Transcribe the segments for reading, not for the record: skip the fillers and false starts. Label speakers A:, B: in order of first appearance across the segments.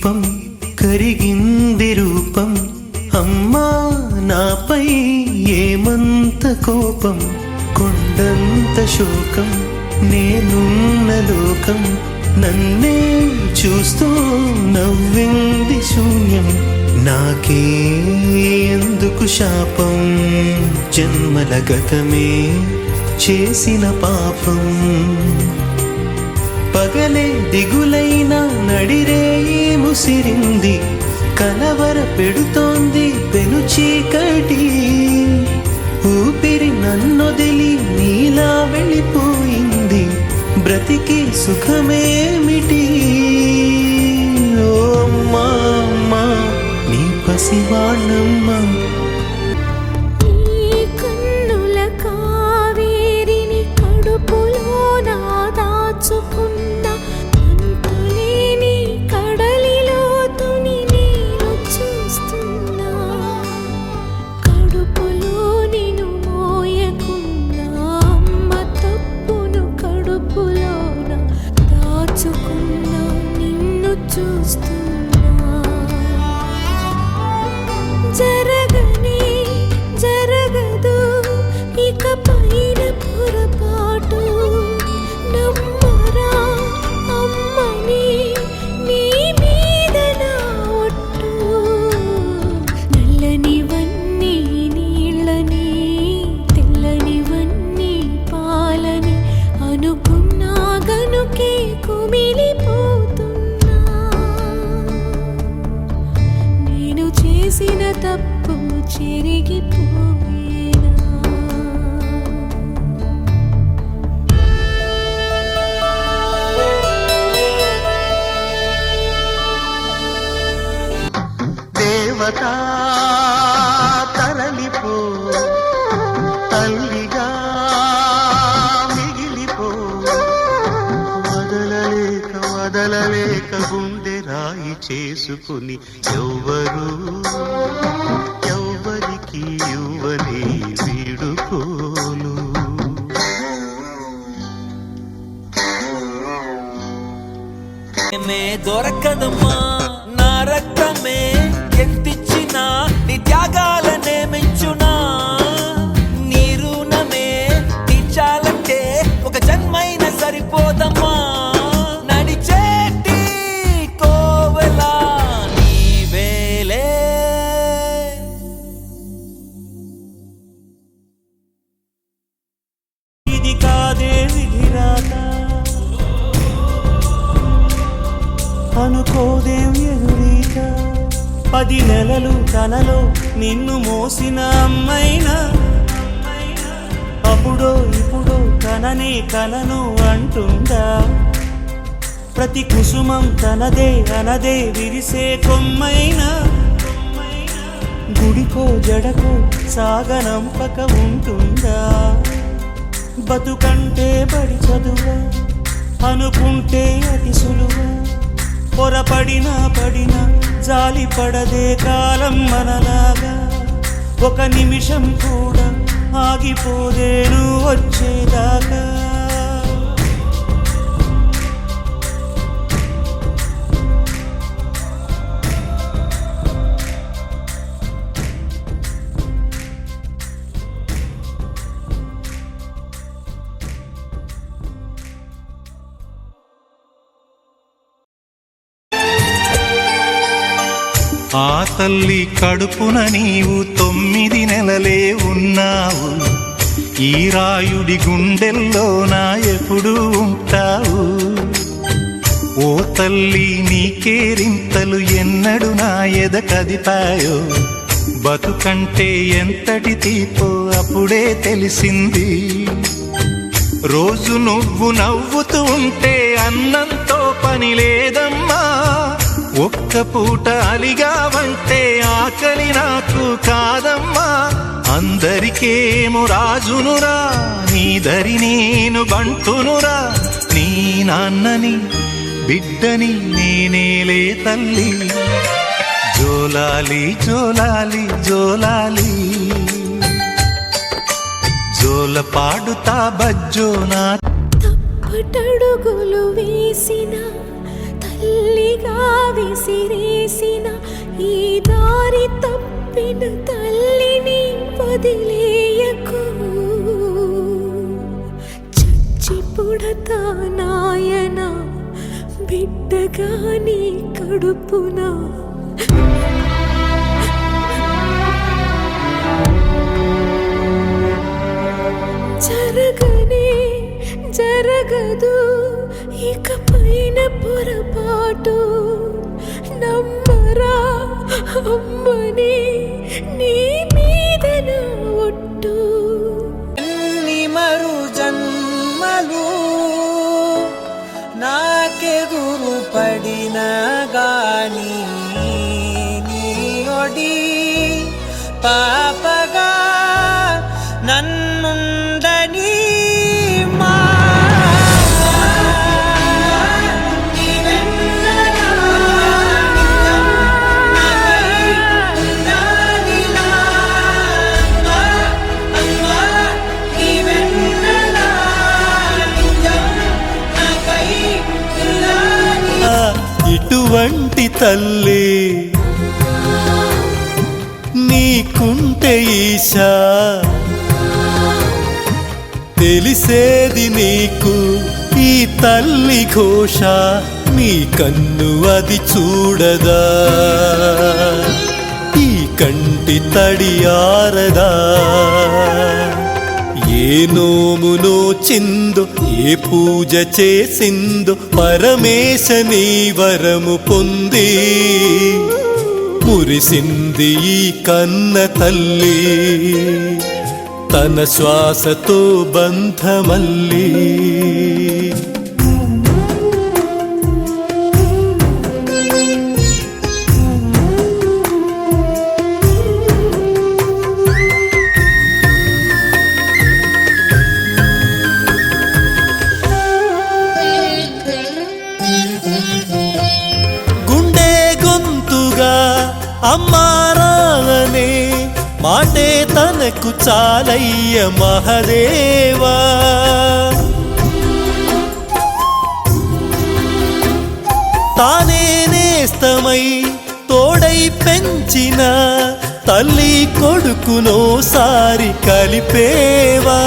A: దీపం కరిగింది రూపం అమ్మా నాపై ఏమంత కోపం కొండంత శోకం నేనున్న లోకం నన్నే చూస్తూ నవ్వింది శూన్యం నాకే ఎందుకు శాపం జన్మల గతమే చేసిన పాపం పగలే దిగులైన నడిరేయి ముసిరింది కలవర పెడుతోంది పెను చీకటి ఊపిరి నన్నొదిలి నీలా వెళ్ళిపోయింది బ్రతికి సుఖమేమిటి ఓ అమ్మా అమ్మా నీ పసివాణమ్మా
B: జరగని జరగదు ఇక పైన పొరపాటు నమ్మరా అమ్మని నీ మీద నా ఒట్టు నల్లనివన్నీ నీళ్ళని తెల్లనివన్నీ పాలని అనుకున్నా గనుకే కుమిలిపోతున్నా నేను చేసిన తప్పు చెరిగిపోయేనా
A: దేవతా తరలిపో తల్లిగా మిగిలిపో వదలలేక వదలలేక గుండె రాయి చేసుకుని ఎవ్వరికి ఇవ్వని వీడుకోలు
C: దొరకదమ్మా నా రక్తమే ఎంతిచ్చినా నీ త్యాగాలనే మెచ్చునా నీ రుణమే తీర్చాలంటే ఒక జన్మైన సరిపోదమ్మా నడిచేటి కోవెలా నీవేలే ఇది కాదే విధిరాత అనుకోదేం ఎదురీత 10 నెలలు కలలో నిన్ను మోసిన అమ్మైనా అప్పుడో ఇప్పుడో కననే కలను అంటుందా ప్రతి కుసుమం తనదే అనదే విరిసే కొమ్మైనా గుడికో జడకో సాగనంపక ఉంటుందా బతుకంటే బడి చదువా అనుకుంటే అతి సులువా పొరపడినా పడినా జాలి పడదే కాలం మనలాగా ఒక నిమిషం కూడా ఆగిపోదేను వచ్చేదాకా
D: ఆ తల్లి కడుపున నీవు 9 నెలలే ఉన్నావు ఈ రాయుడి గుండెల్లోన ఎప్పుడు ఉంటావు ఓ తల్లి నీకేరింతలు ఎన్నడు నా ఎద కదిపాయో బతుకంటే ఎంతటి తీపో అప్పుడే తెలిసింది రోజు నువ్వు నవ్వుతూ ఉంటే అన్నంతో పని లేదమ్మా ఒక్క పూట అలిగావంటే ఆకలి నాకు కాదమ్మా అందరికేమో రాజునురా నీ దరి నేను బంటునురా నీ నాన్నని బిడ్డని నేనేలే తల్లి జోలాలి జోలాలి జోలాలి జోల పాడుతా బజ్జోనా
B: తప్పటడుగులు వేసిన తల్లిగా విసిరేసిన ఈ దారి తప్పిన తల్లిని వదిలేయకు. చచ్చి పుడతా నాయన బిడ్డగా నీ కడుపున. జరగనే జరగదు ఇక పైన పొరపాటు. నమ్మరా అమ్మని నీ మీద నా ఒట్టు.
E: ఎన్ని మరు జన్మలు నాకెదురు పడిన గాని నీ ఒడి పాపగా నన్నుండని మా
C: ఇటువంటి తల్లి నీకుంటే ఈశా, తెలిసేది నీకు ఈ తల్లి ఘోష. నీ కన్ను అది చూడదా, ఈ కంటి తడి ఆరదా. ఏ నోము నోచిందో ఏ పూజ చేసిందో పరమేశ నీ వరము పొంది మురిసింది ఈ కన్న తల్లి తన శ్వాసతో బంధమల్లి. గుండె గొంతుగా అమ్మారాలనే మాటే తనకు చాలయ్య మహదేవా. తానే నేస్తమై తోడై పెంచిన తల్లి కొడుకునోసారి కలిపేవా.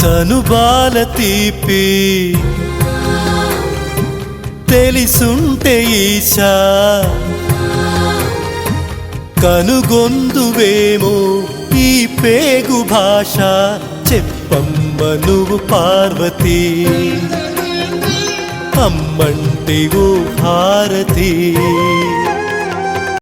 C: చనుబాల తీపి తెలిసుంటే ఈశా, కనుగొందువేమో ఈ పేగు భాష. చెప్పమ్మ నువ్వు పార్వతి, అమ్మంటే ఓ భారతి.